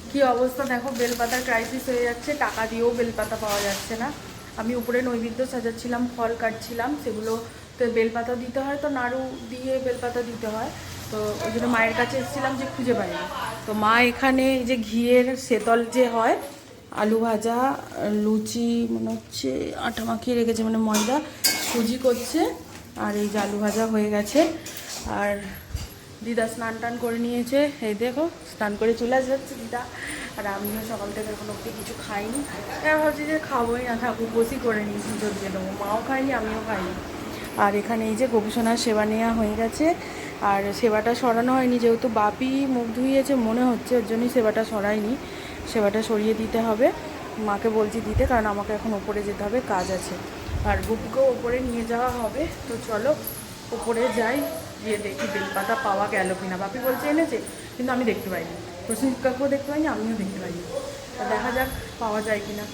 কি অবস্থা দেখো, বেলপাতার ক্রাইসিস হয়ে যাচ্ছে, টাকা দিয়েও বেলপাতা পাওয়া যাচ্ছে না। আমি উপরে নৈবেদ্য সাজাচ্ছিলাম, ফল কাটছিলাম, সেগুলো তো বেলপাতা দিতে হয়, তো নাড়ু দিয়ে বেলপাতা দিতে হয়, তো ওই জন্য মায়ের কাছে এসেছিলাম যে খুঁজে পাইনি। তো মা এখানে যে ঘিয়ের সেতল যে হয়, আলু ভাজা, লুচি মনে হচ্ছে আটা মাখিয়ে রেখেছে, মানে ময়দা সুজি করছে, আর এই যে আলু ভাজা হয়ে গেছে। আর দিদা স্নান টান করে নিয়েছে, এই দেখো স্নান করে চলে যাচ্ছে দিদা। আর আমিও সকাল থেকে এখন অব্দি কিছু খাইনি, এবার ভাবছি যে খাবোই না, থাক উপোসই করে নিই, পুজো দিয়ে দেবো। মাও খাইনি, আমিও খাইনি। আর এখানে এই যে গোপুসোনার সেবা নেওয়া হয়ে গেছে, আর সেবাটা সরানো হয়নি, যেহেতু বাপি মুখ ধুইয়েছে মনে হচ্ছে, ওর জন্যই সেবাটা সরাইনি। সেবাটা সরিয়ে দিতে হবে, মাকে বলছি দিতে, কারণ আমাকে এখন ওপরে যেতে হবে, কাজ আছে। আর গুপিকেও ওপরে নিয়ে যাওয়া হবে, তো চলো ওপরে যাই, গিয়ে দেখি বেলপাতা পাওয়া গেল কিনা। বাপি বলছে এনেছে, কিন্তু আমি দেখতে পাইনি, প্রসেনজিৎ কাকুও দেখতে পাইনি, আমিও দেখতে পাইনি। দেখা যাক পাওয়া যায় কিনা।